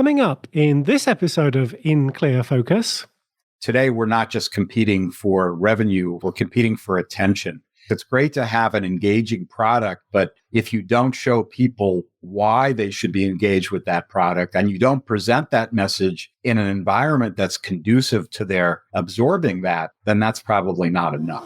Coming up in this episode of In Clear Focus. Today, we're not just competing for revenue, we're competing for attention. It's great to have an engaging product, but if you don't show people why they should be engaged with that product and you don't present that message in an environment that's conducive to their absorbing that, then that's probably not enough.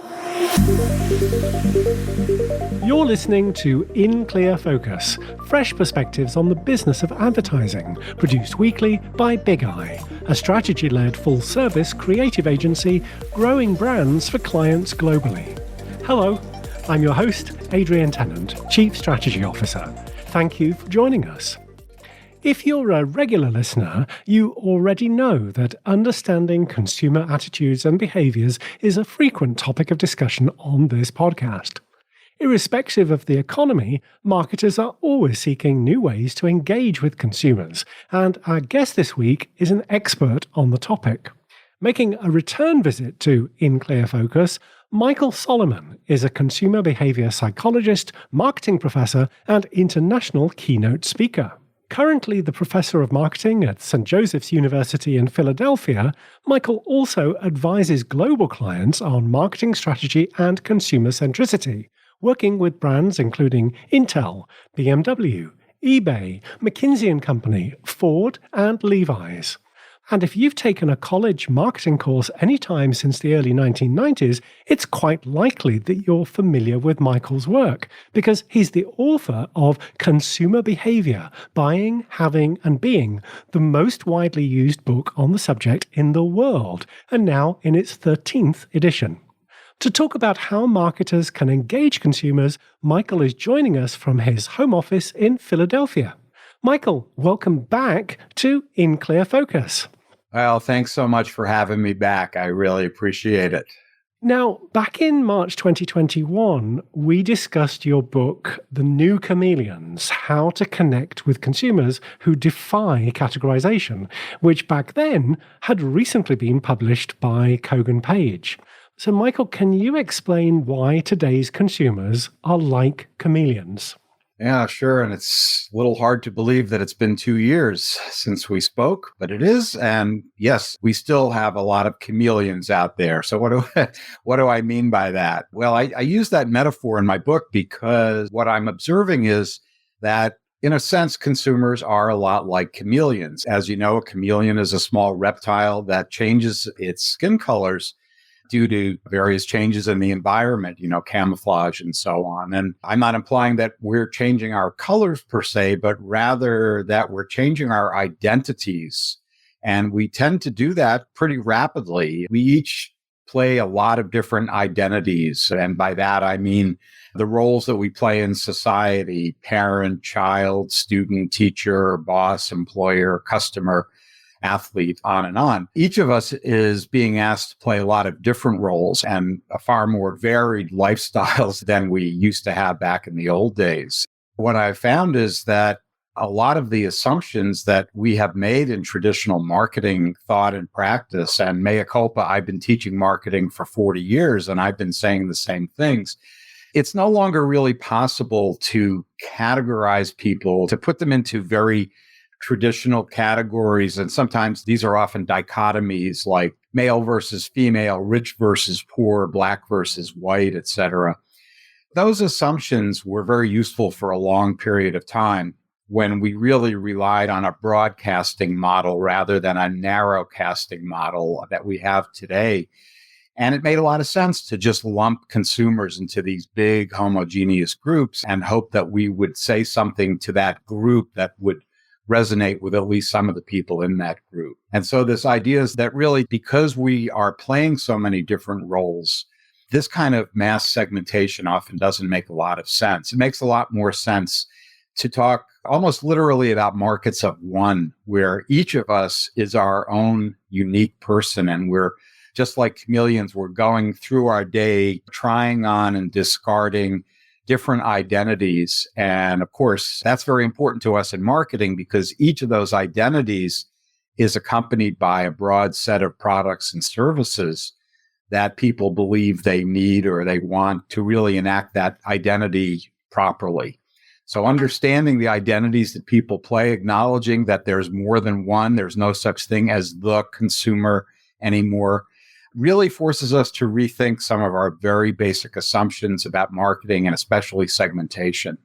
You're listening to In Clear Focus, fresh perspectives on the business of advertising, produced weekly by Big Eye, a strategy-led full-service creative agency growing brands for clients globally. Hello, I'm your host, Adrian Tennant, Chief Strategy Officer. Thank you for joining us. If you're a regular listener, you already know that understanding consumer attitudes and behaviors is a frequent topic of discussion on this podcast. Irrespective of the economy, marketers are always seeking new ways to engage with consumers, and our guest this week is an expert on the topic. Making a return visit to In Clear Focus, Michael Solomon is a consumer behavior psychologist, marketing professor, and international keynote speaker. Currently the professor of marketing at St. Joseph's University in Philadelphia, Michael also advises global clients on marketing strategy and consumer centricity, working with brands including Intel, BMW, eBay, McKinsey & Company, Ford, and Levi's. And if you've taken a college marketing course any time since the early 1990s, it's quite likely that you're familiar with Michael's work, because he's the author of Consumer Behavior, Buying, Having, and Being, the most widely used book on the subject in the world, and now in its 13th edition. To talk about how marketers can engage consumers, Michael is joining us from his home office in Philadelphia. Michael, welcome back to In Clear Focus. Well, thanks so much for having me back. I really appreciate it. Now, back in March 2021, we discussed your book, The New Chameleons, How to Connect with Consumers Who Defy Categorization, which back then had recently been published by Kogan Page. So, Michael, can you explain why today's consumers are like chameleons? Yeah, sure. And it's a little hard to believe that it's been 2 years since we spoke, but it is. And yes, we still have a lot of chameleons out there. So what do I mean by that? Well, I use that metaphor in my book because what I'm observing is that, in a sense, consumers are a lot like chameleons. As you know, a chameleon is a small reptile that changes its skin colors due to various changes in the environment, camouflage and so on. And I'm not implying that we're changing our colors per se, but rather that we're changing our identities. And we tend to do that pretty rapidly. We each play a lot of different identities. And by that, I mean the roles that we play in society: parent, child, student, teacher, boss, employer, customer, athlete, on and on. Each of us is being asked to play a lot of different roles and a far more varied lifestyles than we used to have back in the old days. What I found is that a lot of the assumptions that we have made in traditional marketing thought and practice, and mea culpa, I've been teaching marketing for 40 years and I've been saying the same things. It's no longer really possible to categorize people, to put them into very traditional categories. And sometimes these are often dichotomies like male versus female, rich versus poor, black versus white, etc. Those assumptions were very useful for a long period of time when we really relied on a broadcasting model rather than a narrowcasting model that we have today. And it made a lot of sense to just lump consumers into these big homogeneous groups and hope that we would say something to that group that would resonate with at least some of the people in that group. And so this idea is that really, because we are playing so many different roles, this kind of mass segmentation often doesn't make a lot of sense. It makes a lot more sense to talk almost literally about markets of one, where each of us is our own unique person. And we're just like chameleons, we're going through our day, trying on and discarding different identities. And of course, that's very important to us in marketing because each of those identities is accompanied by a broad set of products and services that people believe they need or they want to really enact that identity properly. So understanding the identities that people play, acknowledging that there's more than one, there's no such thing as the consumer anymore, really forces us to rethink some of our very basic assumptions about marketing and especially segmentation.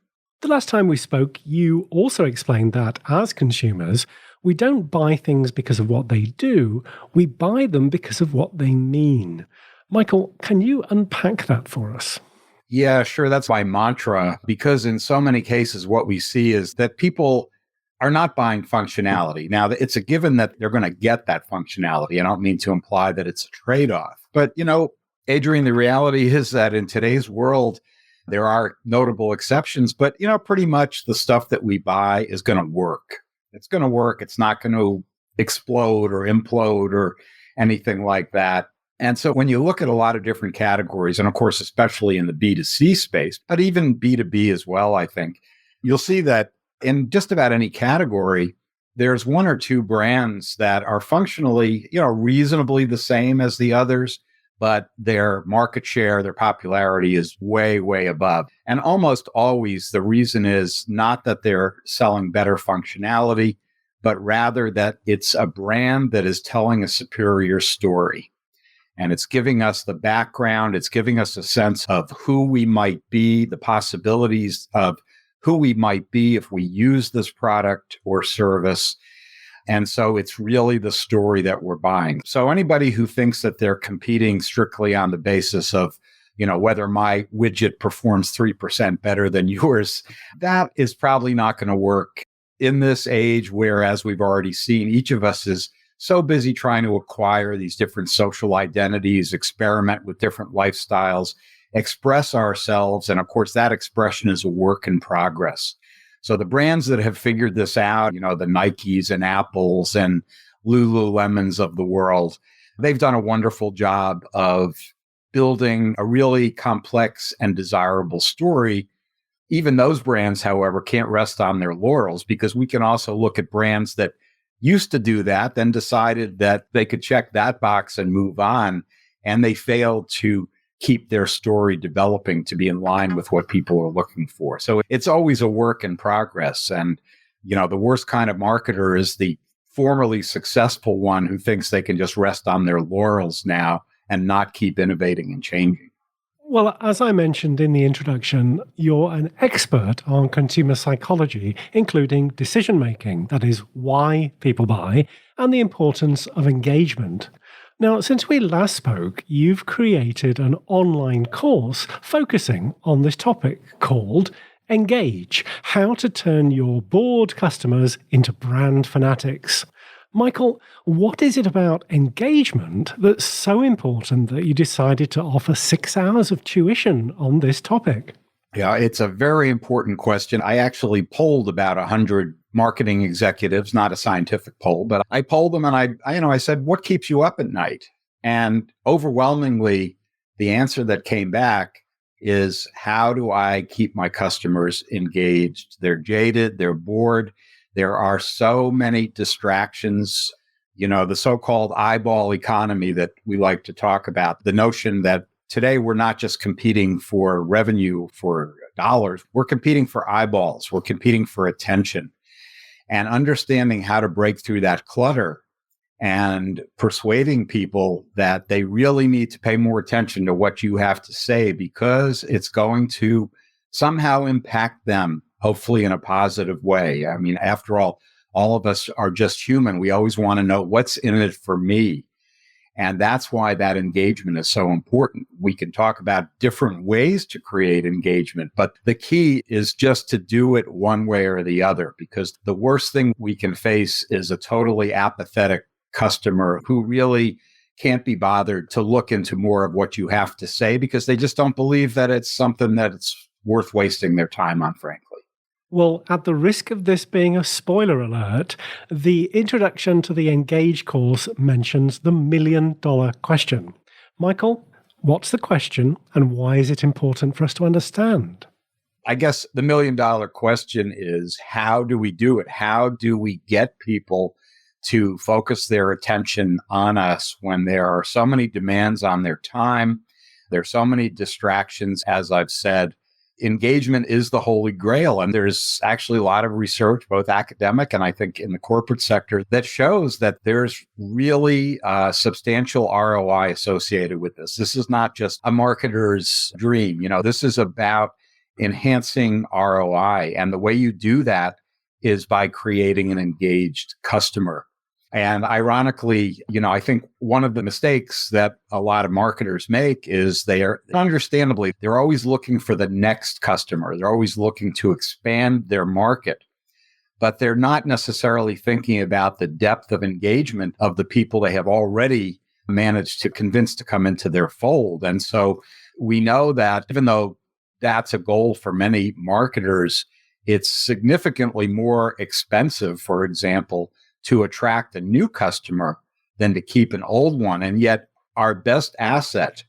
The last time we spoke, you also explained that as consumers, we don't buy things because of what they do, we buy them because of what they mean. Michael, can you unpack that for us? Yeah, sure. That's my mantra, because in so many cases, what we see is that people are not buying functionality. Now, it's a given that they're going to get that functionality. I don't mean to imply that it's a trade-off. But, Adrian, the reality is that in today's world, there are notable exceptions, but, pretty much the stuff that we buy is going to work. It's going to work. It's not going to explode or implode or anything like that. And so when you look at a lot of different categories, and of course, especially in the B2C space, but even B2B as well, I think, you'll see that in just about any category, there's one or two brands that are functionally, reasonably the same as the others, but their market share, their popularity is way, way above. And almost always the reason is not that they're selling better functionality, but rather that it's a brand that is telling a superior story. And it's giving us the background. It's giving us a sense of who we might be, the possibilities of who we might be if we use this product or service. And so it's really the story that we're buying. So anybody who thinks that they're competing strictly on the basis of, whether my widget performs 3% better than yours, that is probably not going to work in this age where, as we've already seen, each of us is so busy trying to acquire these different social identities, experiment with different lifestyles, express ourselves. And of course, that expression is a work in progress. So the brands that have figured this out, the Nikes and Apples and Lululemons of the world, they've done a wonderful job of building a really complex and desirable story. Even those brands, however, can't rest on their laurels, because we can also look at brands that used to do that, then decided that they could check that box and move on, and they failed to keep their story developing to be in line with what people are looking for. So it's always a work in progress. And, the worst kind of marketer is the formerly successful one who thinks they can just rest on their laurels now and not keep innovating and changing. Well, as I mentioned in the introduction, you're an expert on consumer psychology, including decision making, that is, why people buy, and the importance of engagement. Now, since we last spoke, you've created an online course focusing on this topic called Engage: How to Turn Your Bored Customers into Brand Fanatics. Michael, what is it about engagement that's so important that you decided to offer 6 hours of tuition on this topic? Yeah, it's a very important question. I actually polled about 100 marketing executives, not a scientific poll, but I polled them and I said, what keeps you up at night? And overwhelmingly, the answer that came back is, how do I keep my customers engaged? They're jaded, they're bored. There are so many distractions, the so-called eyeball economy that we like to talk about, the notion that today we're not just competing for revenue, for dollars, we're competing for eyeballs, we're competing for attention. And understanding how to break through that clutter and persuading people that they really need to pay more attention to what you have to say, because it's going to somehow impact them, hopefully in a positive way. I mean, after all of us are just human. We always want to know what's in it for me. And that's why that engagement is so important. We can talk about different ways to create engagement, but the key is just to do it one way or the other, because the worst thing we can face is a totally apathetic customer who really can't be bothered to look into more of what you have to say, because they just don't believe that it's something that it's worth wasting their time on, frankly. Well, at the risk of this being a spoiler alert, the introduction to the Engage course mentions the $1 million question. Michael, what's the question and why is it important for us to understand? I guess the $1 million question is, how do we do it? How do we get people to focus their attention on us when there are so many demands on their time? There are so many distractions, as I've said. engagement is the holy grail. And there's actually a lot of research, both academic and I think in the corporate sector, that shows that there's really substantial ROI associated with this. This is not just a marketer's dream. This is about enhancing ROI. And the way you do that is by creating an engaged customer. And ironically, I think one of the mistakes that a lot of marketers make is they're always looking for the next customer. They're always looking to expand their market, but they're not necessarily thinking about the depth of engagement of the people they have already managed to convince to come into their fold. And so we know that even though that's a goal for many marketers, it's significantly more expensive, for example, to attract a new customer than to keep an old one. And yet our best asset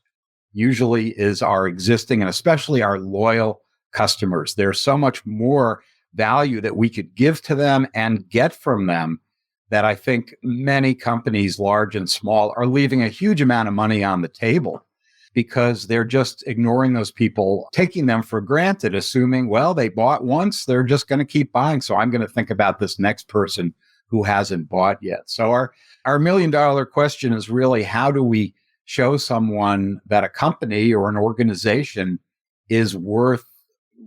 usually is our existing and especially our loyal customers. There's so much more value that we could give to them and get from them that I think many companies, large and small, are leaving a huge amount of money on the table because they're just ignoring those people, taking them for granted, assuming, well, they bought once, they're just going to keep buying. So I'm going to think about this next person who hasn't bought yet. So our $1 million question is really, how do we show someone that a company or an organization is worth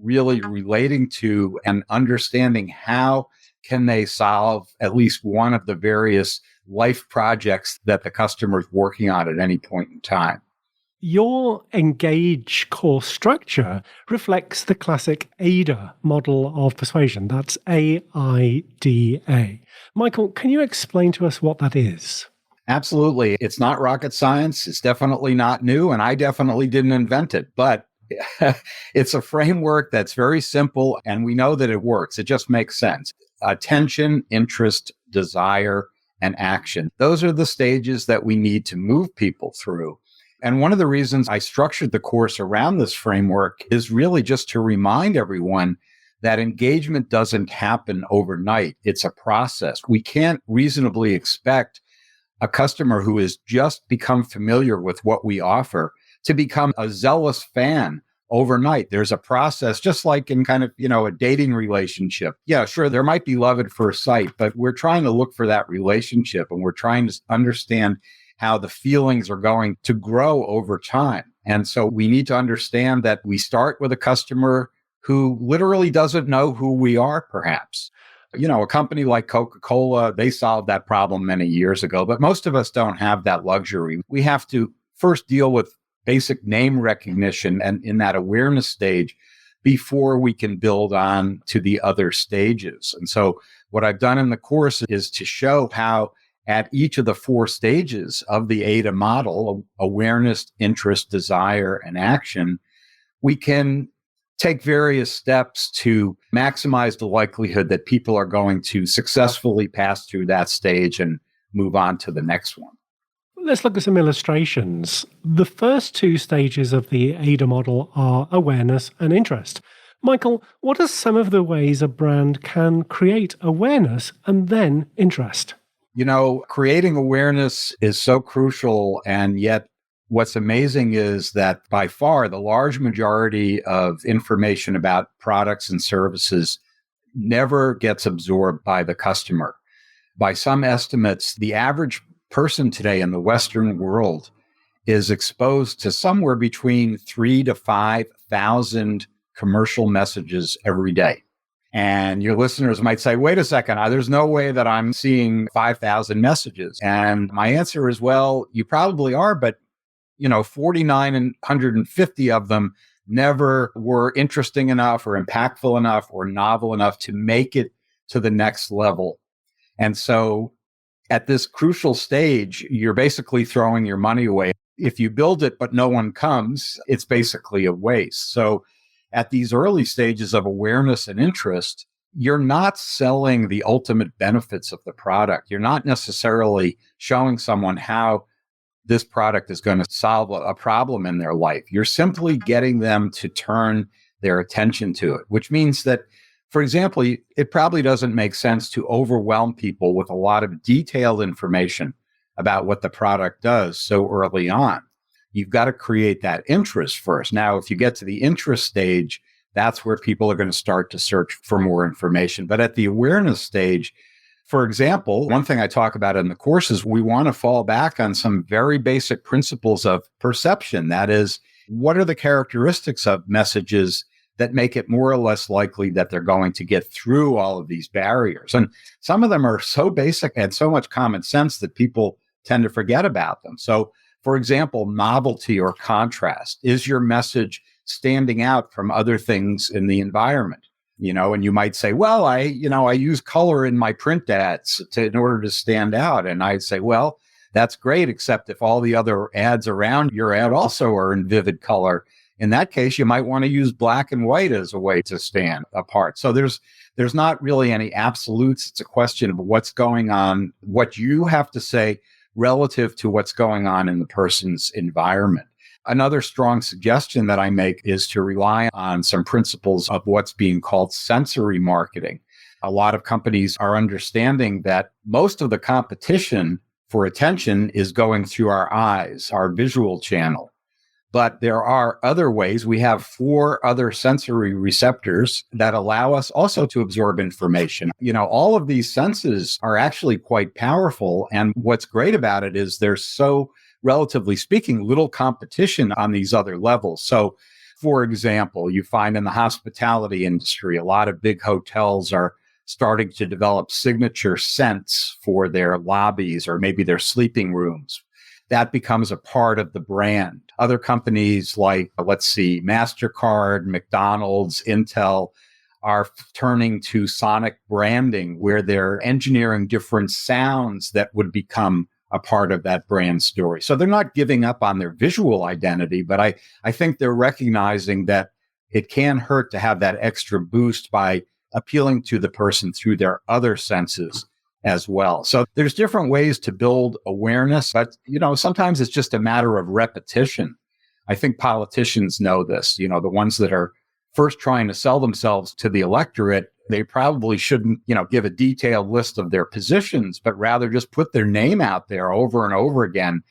really relating to and understanding how can they solve at least one of the various life projects that the customer is working on at any point in time? Your Engage course structure reflects the classic AIDA model of persuasion. That's AIDA. Michael, can you explain to us what that is? Absolutely. It's not rocket science. It's definitely not new, and I definitely didn't invent it. But it's a framework that's very simple, and we know that it works. It just makes sense. Attention, interest, desire, and action. Those are the stages that we need to move people through. And one of the reasons I structured the course around this framework is really just to remind everyone that engagement doesn't happen overnight. It's a process. We can't reasonably expect a customer who has just become familiar with what we offer to become a zealous fan overnight. There's a process, just like in kind of, a dating relationship. Yeah, sure, there might be love at first sight, but we're trying to look for that relationship and we're trying to understand how the feelings are going to grow over time. And so we need to understand that we start with a customer who literally doesn't know who we are, perhaps. A company like Coca-Cola, they solved that problem many years ago, but most of us don't have that luxury. We have to first deal with basic name recognition and in that awareness stage before we can build on to the other stages. And so what I've done in the course is to show how at each of the 4 stages of the AIDA model, awareness, interest, desire, and action, we can take various steps to maximize the likelihood that people are going to successfully pass through that stage and move on to the next one. Let's look at some illustrations. The first 2 stages of the AIDA model are awareness and interest. Michael, what are some of the ways a brand can create awareness and then interest? Creating awareness is so crucial, and yet what's amazing is that by far the large majority of information about products and services never gets absorbed by the customer. By some estimates, the average person today in the Western world is exposed to somewhere between 3,000 to 5,000 commercial messages every day. And your listeners might say, wait a second, there's no way that I'm seeing 5,000 messages. And my answer is, well, you probably are, but 4,950 of them never were interesting enough or impactful enough or novel enough to make it to the next level. And so at this crucial stage, you're basically throwing your money away. If you build it, but no one comes, it's basically a waste. So at these early stages of awareness and interest, you're not selling the ultimate benefits of the product. You're not necessarily showing someone how this product is going to solve a problem in their life. You're simply getting them to turn their attention to it, which means that, for example, it probably doesn't make sense to overwhelm people with a lot of detailed information about what the product does so early on. You've got to create that interest first. Now, if you get to the interest stage, that's where people are going to start to search for more information. But at the awareness stage, for example, one thing I talk about in the course is we want to fall back on some very basic principles of perception. That is, what are the characteristics of messages that make it more or less likely that they're going to get through all of these barriers? And some of them are so basic and so much common sense that people tend to forget about them. So, for example, novelty or contrast. Is your message standing out from other things in the environment? And you might say, well, I use color in my print ads in order to stand out. And I'd say, well, that's great, except if all the other ads around your ad also are in vivid color. In that case, you might want to use black and white as a way to stand apart. So there's not really any absolutes. It's a question of what's going on, what you have to say relative to what's going on in the person's environment. Another strong suggestion that I make is to rely on some principles of what's being called sensory marketing. A lot of companies are understanding that most of the competition for attention is going through our eyes, our visual channel. But there are other ways. We have 4 other sensory receptors that allow us also to absorb information. All of these senses are actually quite powerful. And what's great about it is there's so, relatively speaking, little competition on these other levels. So, for example, you find in the hospitality industry, a lot of big hotels are starting to develop signature scents for their lobbies or maybe their sleeping rooms. That becomes a part of the brand. Other companies like, MasterCard, McDonald's, Intel are turning to sonic branding, where they're engineering different sounds that would become a part of that brand story. So they're not giving up on their visual identity, but I think they're recognizing that it can hurt to have that extra boost by appealing to the person through their other senses as well. So there's different ways to build awareness, but, sometimes it's just a matter of repetition. I think politicians know this, the ones that are first trying to sell themselves to the electorate, they probably shouldn't, give a detailed list of their positions, but rather just put their name out there over and over again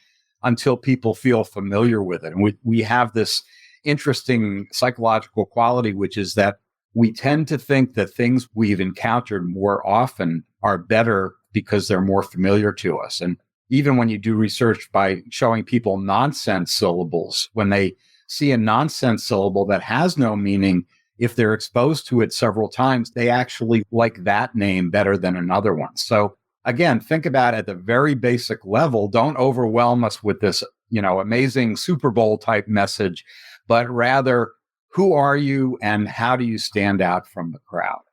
until people feel familiar with it. And we have this interesting psychological quality, which is that we tend to think that things we've encountered more often are better because they're more familiar to us. And even when you do research by showing people nonsense syllables, when they see a nonsense syllable that has no meaning, if they're exposed to it several times, they actually like that name better than another one. So again, think about it at the very basic level. Don't overwhelm us with this, amazing Super Bowl type message, but rather, who are you and how do you stand out from the crowd?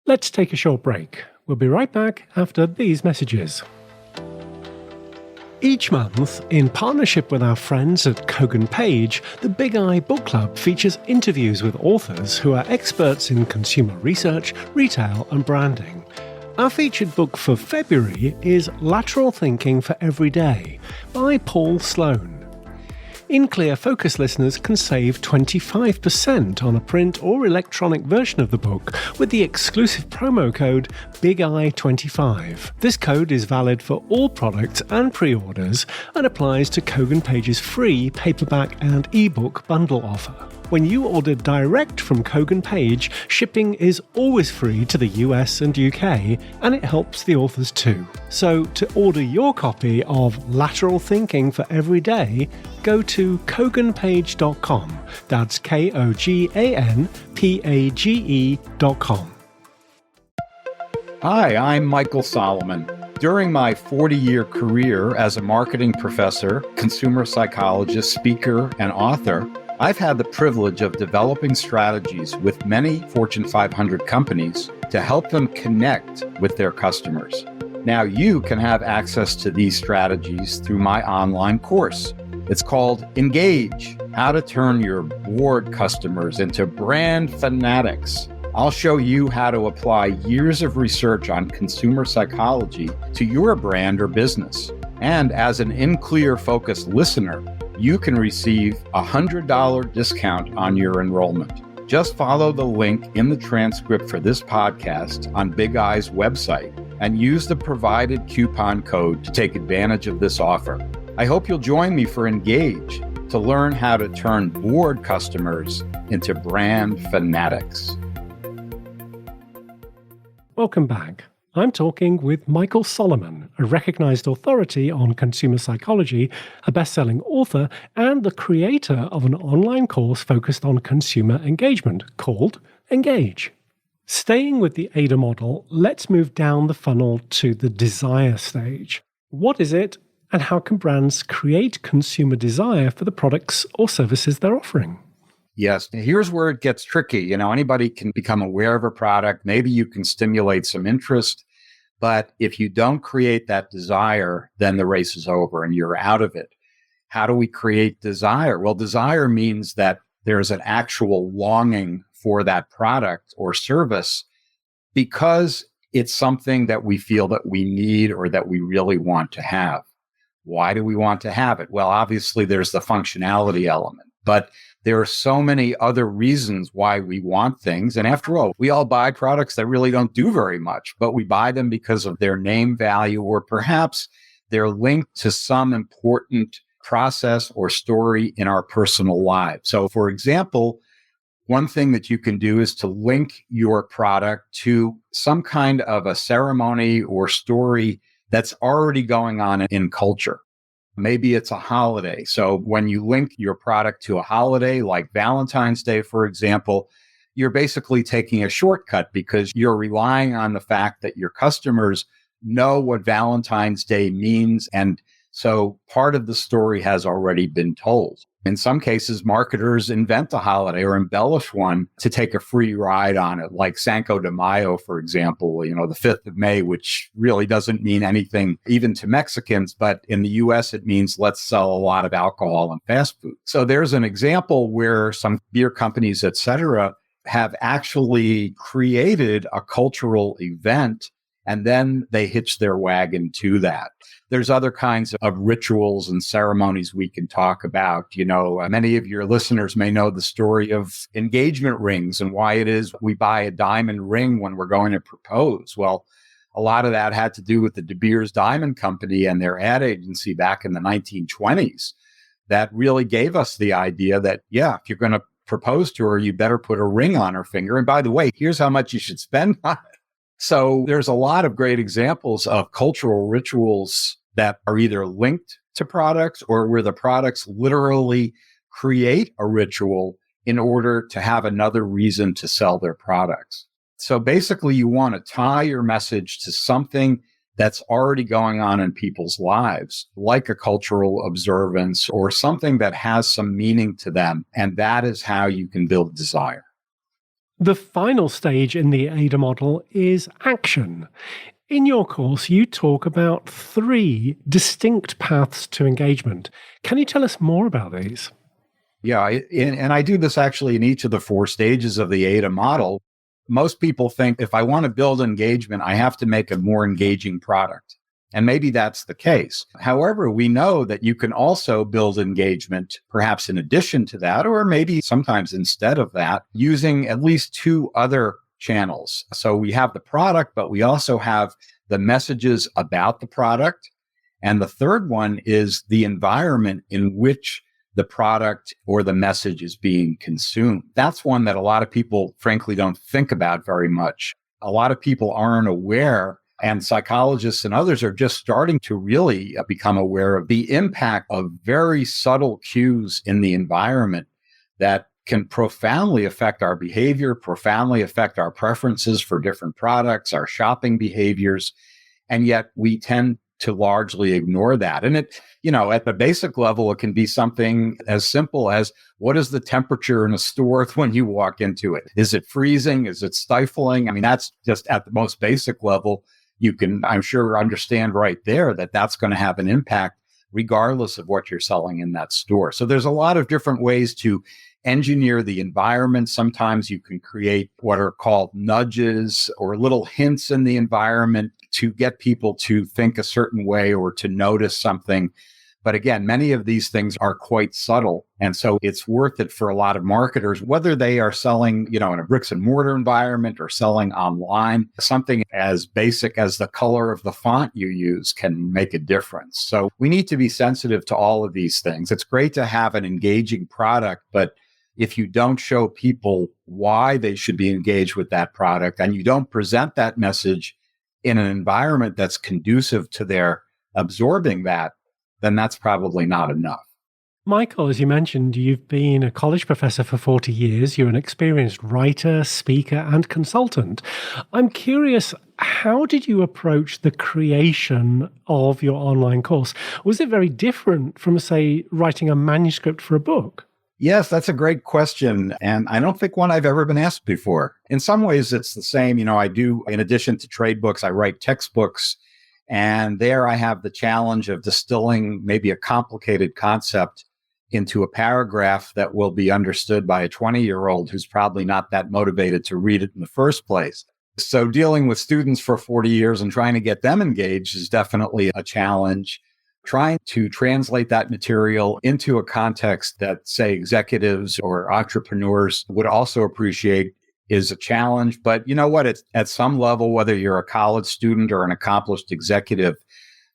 Let's take a short break. We'll be right back after these messages. Each month, in partnership with our friends at Kogan Page, the Big Eye Book Club features interviews with authors who are experts in consumer research, retail, and branding. Our featured book for February is Lateral Thinking for Every Day by Paul Sloan. In Clear Focus listeners can save 25% on a print or electronic version of the book with the exclusive promo code BIGEYE25. This code is valid for all products and pre-orders and applies to Kogan Page's free paperback and ebook bundle offer. When you order direct from Kogan Page, shipping is always free to the US and UK, and it helps the authors too. So to order your copy of Lateral Thinking for Every Day, go to koganpage.com. That's KOGANPAGE.com. Hi, I'm Michael Solomon. During my 40-year career as a marketing professor, consumer psychologist, speaker, and author, I've had the privilege of developing strategies with many Fortune 500 companies to help them connect with their customers. Now you can have access to these strategies through my online course. It's called Engage, How to Turn Your Bored Customers into Brand Fanatics. I'll show you how to apply years of research on consumer psychology to your brand or business. And as an In Clear Focus listener, you can receive a $100 discount on your enrollment. Just follow the link in the transcript for this podcast on Big Eye's website and use the provided coupon code to take advantage of this offer. I hope you'll join me for Engage to learn how to turn bored customers into brand fanatics. Welcome back. I'm talking with Michael Solomon, a recognized authority on consumer psychology, a best-selling author, and the creator of an online course focused on consumer engagement called Engage. Staying with the ADA model, let's move down the funnel to the desire stage. What is it, and how can brands create consumer desire for the products or services they're offering? Yes, here's where it gets tricky. Anybody can become aware of a product. Maybe you can stimulate some interest, but if you don't create that desire, then the race is over and you're out of it. How do we create desire? Well, desire means that there's an actual longing for that product or service because it's something that we feel that we need or that we really want to have. Why do we want to have it? Well, obviously there's the functionality element, but there are so many other reasons why we want things. And after all, we all buy products that really don't do very much, but we buy them because of their name value, or perhaps they're linked to some important process or story in our personal lives. So for example, one thing that you can do is to link your product to some kind of a ceremony or story that's already going on in culture. Maybe it's a holiday. So when you link your product to a holiday like Valentine's Day, for example, you're basically taking a shortcut because you're relying on the fact that your customers know what Valentine's Day means. And so part of the story has already been told. In some cases, marketers invent a holiday or embellish one to take a free ride on it, like Cinco de Mayo, for example, the 5th of May, which really doesn't mean anything even to Mexicans, but in the US, it means let's sell a lot of alcohol and fast food. So there's an example where some beer companies, et cetera, have actually created a cultural event and then they hitch their wagon to that. There's other kinds of rituals and ceremonies we can talk about. Many of your listeners may know the story of engagement rings and why it is we buy a diamond ring when we're going to propose. Well, a lot of that had to do with the De Beers Diamond Company and their ad agency back in the 1920s. That really gave us the idea that, if you're going to propose to her, you better put a ring on her finger. And by the way, here's how much you should spend on it. So there's a lot of great examples of cultural rituals that are either linked to products or where the products literally create a ritual in order to have another reason to sell their products. So basically, you want to tie your message to something that's already going on in people's lives, like a cultural observance or something that has some meaning to them. And that is how you can build desire. The final stage in the ADA model is action. In your course, you talk about 3 distinct paths to engagement. Can you tell us more about these? Yeah, and I do this actually in each of the 4 stages of the ADA model. Most people think if I want to build engagement, I have to make a more engaging product. And maybe that's the case. However, we know that you can also build engagement, perhaps in addition to that, or maybe sometimes instead of that, using at least 2 other channels. So we have the product, but we also have the messages about the product. And the third one is the environment in which the product or the message is being consumed. That's one that a lot of people, frankly, don't think about very much. A lot of people aren't aware, and psychologists and others are just starting to really become aware of the impact of very subtle cues in the environment that can profoundly affect our behavior, profoundly affect our preferences for different products, our shopping behaviors. And yet we tend to largely ignore that. And it, at the basic level, it can be something as simple as what is the temperature in a store when you walk into it? Is it freezing? Is it stifling? I mean, that's just at the most basic level. You can, I'm sure, understand right there that that's going to have an impact regardless of what you're selling in that store. So there's a lot of different ways to engineer the environment. Sometimes you can create what are called nudges or little hints in the environment to get people to think a certain way or to notice something But again, many of these things are quite subtle. And so it's worth it for a lot of marketers, whether they are selling, in a bricks and mortar environment or selling online. Something as basic as the color of the font you use can make a difference. So we need to be sensitive to all of these things. It's great to have an engaging product, but if you don't show people why they should be engaged with that product and you don't present that message in an environment that's conducive to their absorbing that, then that's probably not enough. Michael, as you mentioned, you've been a college professor for 40 years. You're an experienced writer, speaker, and consultant. I'm curious, how did you approach the creation of your online course? Was it very different from, say, writing a manuscript for a book? Yes, that's a great question. And I don't think one I've ever been asked before. In some ways, it's the same. I do, in addition to trade books, I write textbooks. And there I have the challenge of distilling maybe a complicated concept into a paragraph that will be understood by a 20-year-old who's probably not that motivated to read it in the first place. So dealing with students for 40 years and trying to get them engaged is definitely a challenge. Trying to translate that material into a context that, say, executives or entrepreneurs would also appreciate is a challenge. But you know what? It's at some level, whether you're a college student or an accomplished executive,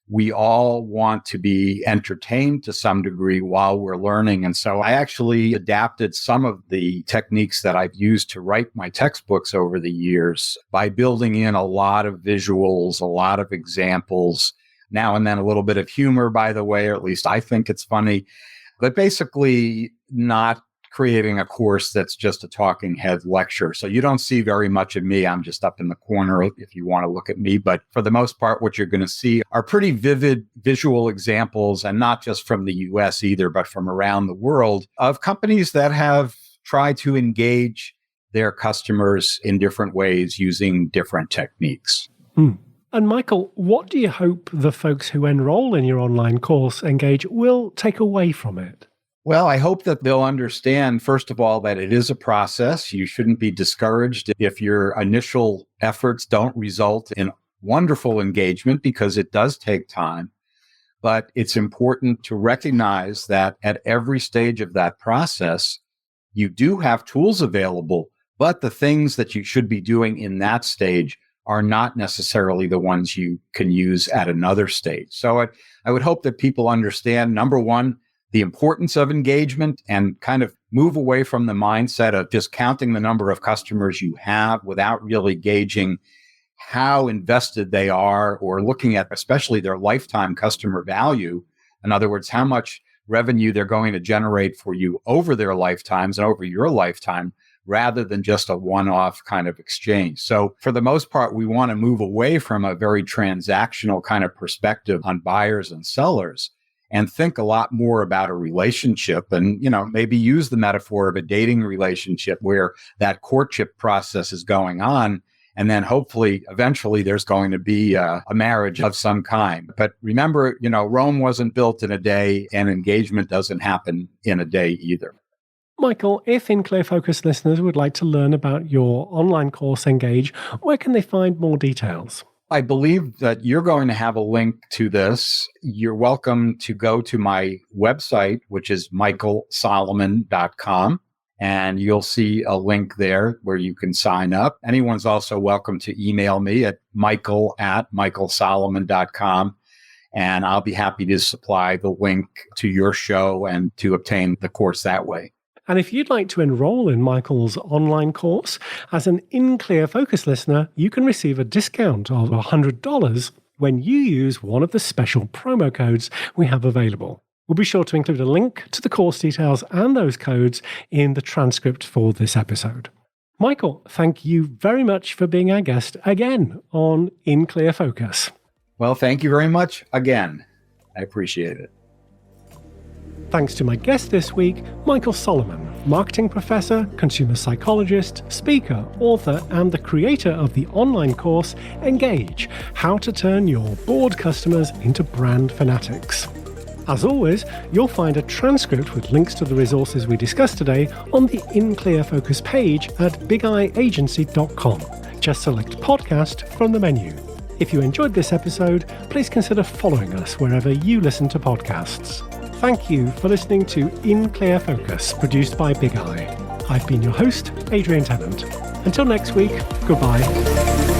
we all want to be entertained to some degree while we're learning. And so I actually adapted some of the techniques that I've used to write my textbooks over the years by building in a lot of visuals, a lot of examples, now and then a little bit of humor, by the way, or at least I think it's funny, but basically not creating a course that's just a talking head lecture. So you don't see very much of me. I'm just up in the corner if you want to look at me. But for the most part, what you're going to see are pretty vivid visual examples, and not just from the US either, but from around the world, of companies that have tried to engage their customers in different ways using different techniques. And Michael, what do you hope the folks who enroll in your online course Engage will take away from it? Well, I hope that they'll understand, first of all, that it is a process. You shouldn't be discouraged if your initial efforts don't result in wonderful engagement, because it does take time. But it's important to recognize that at every stage of that process, you do have tools available, but the things that you should be doing in that stage are not necessarily the ones you can use at another stage. So I would hope that people understand, number one, the importance of engagement, and kind of move away from the mindset of just counting the number of customers you have without really gauging how invested they are, or looking at especially their lifetime customer value. In other words, how much revenue they're going to generate for you over their lifetimes and over your lifetime, rather than just a one-off kind of exchange. So for the most part, we want to move away from a very transactional kind of perspective on buyers and sellers and think a lot more about a relationship, and, maybe use the metaphor of a dating relationship where that courtship process is going on. And then hopefully, eventually, there's going to be a marriage of some kind. But remember, Rome wasn't built in a day, and engagement doesn't happen in a day either. Michael, if In Clear Focus listeners would like to learn about your online course Engage, where can they find more details? I believe that you're going to have a link to this. You're welcome to go to my website, which is michaelsolomon.com, and you'll see a link there where you can sign up. Anyone's also welcome to email me at michael@michaelsolomon.com, and I'll be happy to supply the link to your show and to obtain the course that way. And if you'd like to enroll in Michael's online course, as an In Clear Focus listener, you can receive a discount of $100 when you use one of the special promo codes we have available. We'll be sure to include a link to the course details and those codes in the transcript for this episode. Michael, thank you very much for being our guest again on In Clear Focus. Well, thank you very much again. I appreciate it. Thanks to my guest this week, Michael Solomon, marketing professor, consumer psychologist, speaker, author, and the creator of the online course Engage: How to Turn Your Bored Customers into Brand Fanatics. As always, you'll find a transcript with links to the resources we discussed today on the In Clear Focus page at bigeyeagency.com. Just select podcast from the menu. If you enjoyed this episode, please consider following us wherever you listen to podcasts. Thank you for listening to In Clear Focus, produced by Big Eye. I've been your host, Adrian Tennant. Until next week, goodbye.